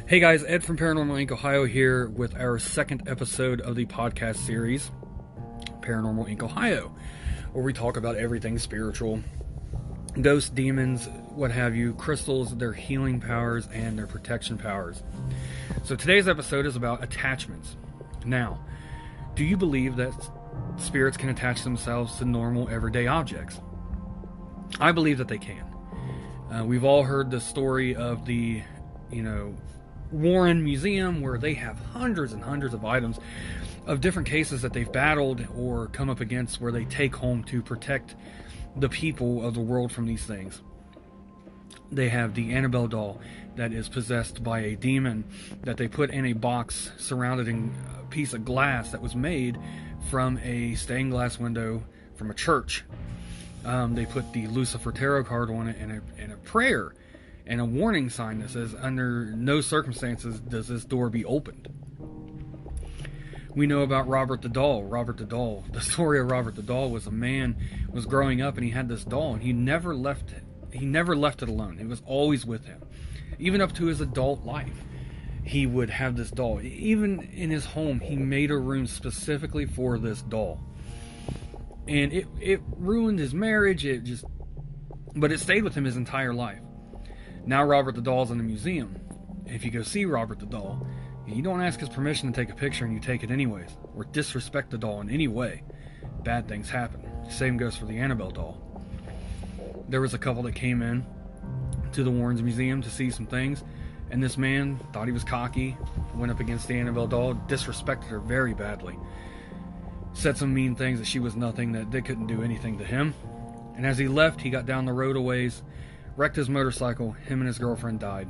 Hey guys, Ed from Paranormal Inc. Ohio here with our second episode of the podcast series, Paranormal Inc. Ohio, where we talk about everything spiritual, ghosts, demons, what have you, crystals, their healing powers, and their protection powers. So today's episode is about attachments. Now, do you believe that spirits can attach themselves to normal everyday objects? I believe that they can. We've all heard the story of the, Warren Museum, where they have hundreds and hundreds of items of different cases that they've battled or come up against where they take home to protect the people of the world from these things. They have the Annabelle doll that is possessed by a demon that they put in a box surrounded in a piece of glass that was made from a stained glass window from a church. They put the Lucifer tarot card on it and a prayer and a warning sign that says, under no circumstances does this door be opened. We know about Robert the Doll. The story of Robert the Doll was a man was growing up and he had this doll and he never left it alone. It was always with him. Even up to his adult life, he would have this doll. Even in his home, he made a room specifically for this doll. And it ruined his marriage, but it stayed with him his entire life. Now Robert the Doll's in the museum. If you go see Robert the Doll, you don't ask his permission to take a picture and you take it anyways, or disrespect the doll in any way, bad things happen. Same goes for the Annabelle doll. There was a couple that came in to the Warrens Museum to see some things, and this man thought he was cocky, went up against the Annabelle doll, disrespected her very badly, said some mean things that she was nothing, that they couldn't do anything to him. And as he left, he got down the road a ways, wrecked his motorcycle, him and his girlfriend died.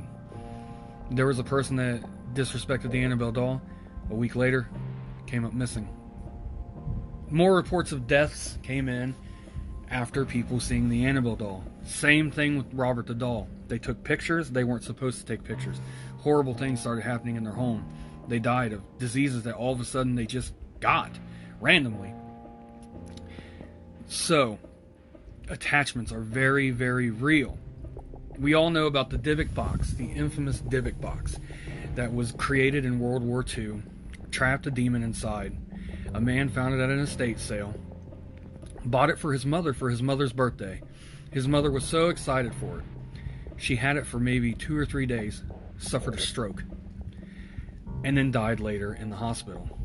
There was a person that disrespected the Annabelle doll. A week later, came up missing. More reports of deaths came in after people seeing the Annabelle doll. Same thing with Robert the Doll. They took pictures. They weren't supposed to take pictures. Horrible things started happening in their home. They died of diseases that all of a sudden they just got randomly. So, attachments are very, very real. We all know about the Dybbuk box, the infamous Dybbuk box that was created in World War II, trapped a demon inside. A man found it at an estate sale, bought it for his mother's birthday. His mother was so excited for it. She had it for maybe 2 or 3 days, suffered a stroke, and then died later in the hospital.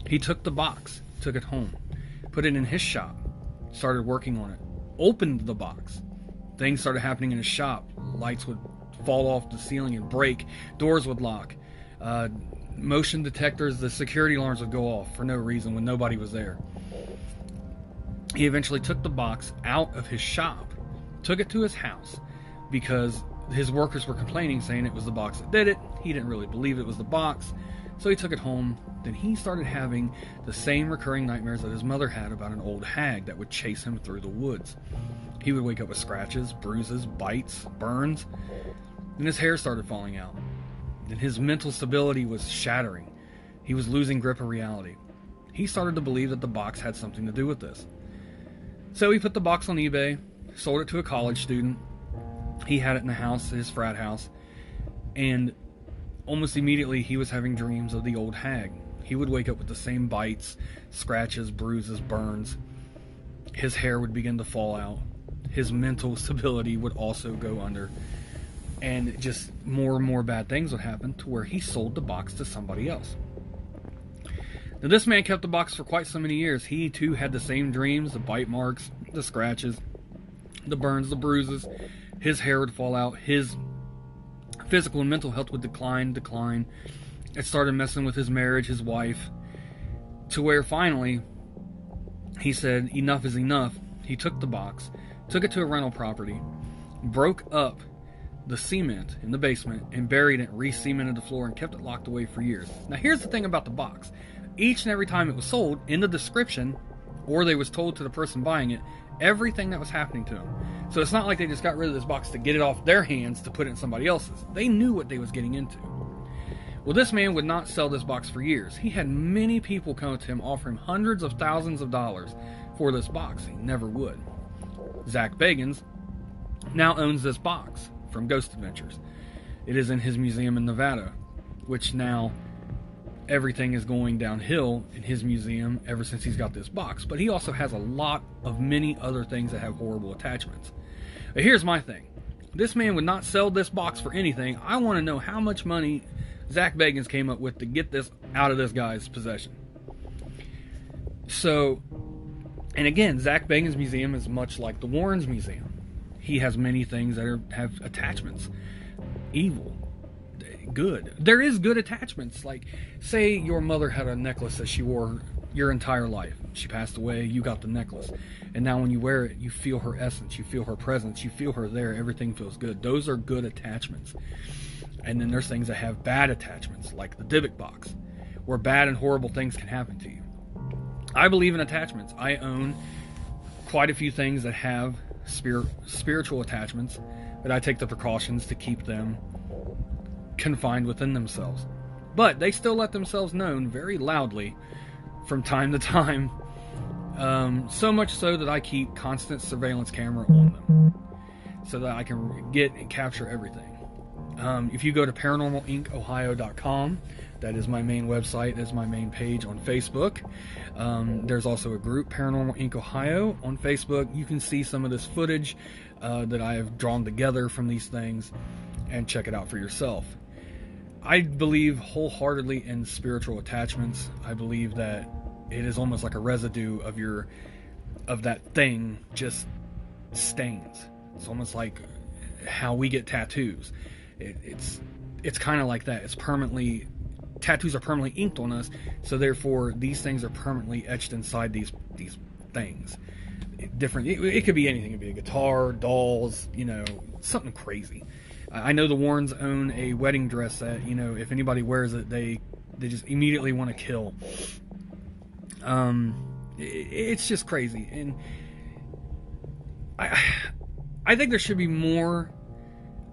He took the box, took it home, put it in his shop, started working on it, opened the box. Things started happening in his shop. Lights would fall off the ceiling and break. Doors would lock. Motion detectors, the security alarms would go off for no reason when nobody was there. He eventually took the box out of his shop, took it to his house, because his workers were complaining, saying it was the box that did it. He didn't really believe it was the box, so he took it home. Then he started having the same recurring nightmares that his mother had about an old hag that would chase him through the woods. He would wake up with scratches, bruises, bites, burns, and his hair started falling out. And his mental stability was shattering. He was losing grip of reality. He started to believe that the box had something to do with this. So he put the box on eBay, sold it to a college student. He had it in the house, his frat house, and almost immediately he was having dreams of the old hag. He would wake up with the same bites, scratches, bruises, burns. His hair would begin to fall out. His mental stability would also go under. And just more and more bad things would happen to where he sold the box to somebody else. Now this man kept the box for quite so many years. He too had the same dreams, the bite marks, the scratches, the burns, the bruises. His hair would fall out. His physical and mental health would decline. It started messing with his marriage, his wife, to where finally he said enough is enough. He took the box, took it to a rental property, broke up the cement in the basement and buried it, re-cemented the floor, and kept it locked away for years. Now here's the thing about the box. Each and every time it was sold, in the description, or they was told to the person buying it, everything that was happening to him. So it's not like they just got rid of this box to get it off their hands to put it in somebody else's. They knew what they was getting into. Well, this man would not sell this box for years. He had many people come to him offering hundreds of thousands of dollars for this box. He never would. Zach Bagans now owns this box from Ghost Adventures. It is in his museum in Nevada, which now everything is going downhill in his museum ever since he's got this box. But he also has a lot of many other things that have horrible attachments. But here's my thing. This man would not sell this box for anything. I want to know how much money Zak Bagans came up with to get this out of this guy's possession. So, and again, Zak Bagans' museum is much like the Warrens' museum. He has many things that have attachments. Evil. Good. There is good attachments. Like, say your mother had a necklace that she wore your entire life. She passed away, you got the necklace. And now when you wear it, you feel her essence, you feel her presence, you feel her there, everything feels good. Those are good attachments. And then there's things that have bad attachments, like the Dybbuk box, where bad and horrible things can happen to you. I believe in attachments. I own quite a few things that have spiritual attachments, but I take the precautions to keep them confined within themselves. But they still let themselves known very loudly from time to time, so much so that I keep constant surveillance camera on them so that I can get and capture everything. If you go to ParanormalIncOhio.com, that is my main website, that's my main page on Facebook. There's also a group, Paranormal Inc. Ohio, on Facebook. You can see some of this footage that I have drawn together from these things and check it out for yourself. I believe wholeheartedly in spiritual attachments. I believe that it is almost like a residue of that thing just stains. It's almost like how we get tattoos. It's kind of like that. Tattoos are permanently inked on us, so therefore these things are permanently etched inside these things. It could be anything. It could be a guitar, dolls, something crazy. I know the Warrens own a wedding dress that, if anybody wears it, they just immediately want to kill. It's just crazy. And I think there should be more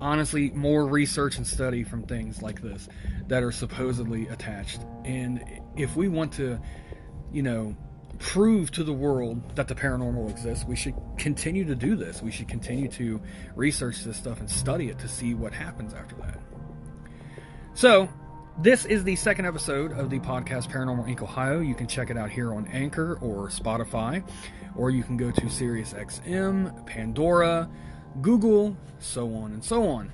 research and study from things like this that are supposedly attached. And if we want to, prove to the world that the paranormal exists, we should continue to do this. We should continue to research this stuff and study it to see what happens after that. So, this is the second episode of the podcast Paranormal Inc. Ohio. You can check it out here on Anchor or Spotify, or you can go to SiriusXM, Pandora, Google, so on and so on.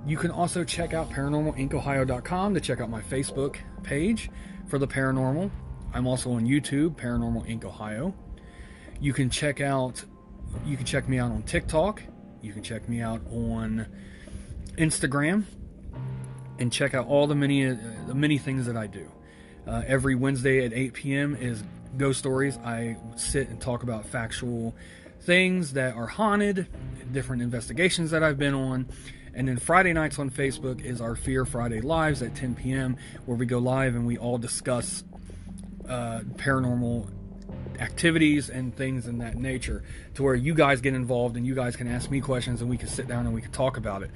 You can also check out ParanormalIncOhio.com to check out my Facebook page for the paranormal. I'm also on YouTube, Paranormal Inc. Ohio. You can check me out on TikTok. You can check me out on Instagram, and check out all the many things that I do. Every Wednesday at 8 p.m. is Ghost Stories. I sit and talk about factual things that are haunted, different investigations that I've been on. And then Friday nights on Facebook is our Fear Friday Lives at 10 p.m. where we go live and we all discuss paranormal activities and things in that nature, to where you guys get involved and you guys can ask me questions and we can sit down and we can talk about it.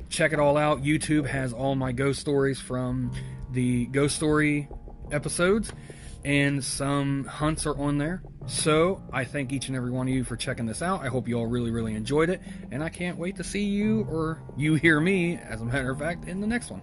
Check it all out. YouTube has all my ghost stories from the ghost story episodes, and some hunts are on there. So I thank each and every one of you for checking this out. I hope you all really, really enjoyed it, and I can't wait to see you, or you hear me, as a matter of fact, in the next one.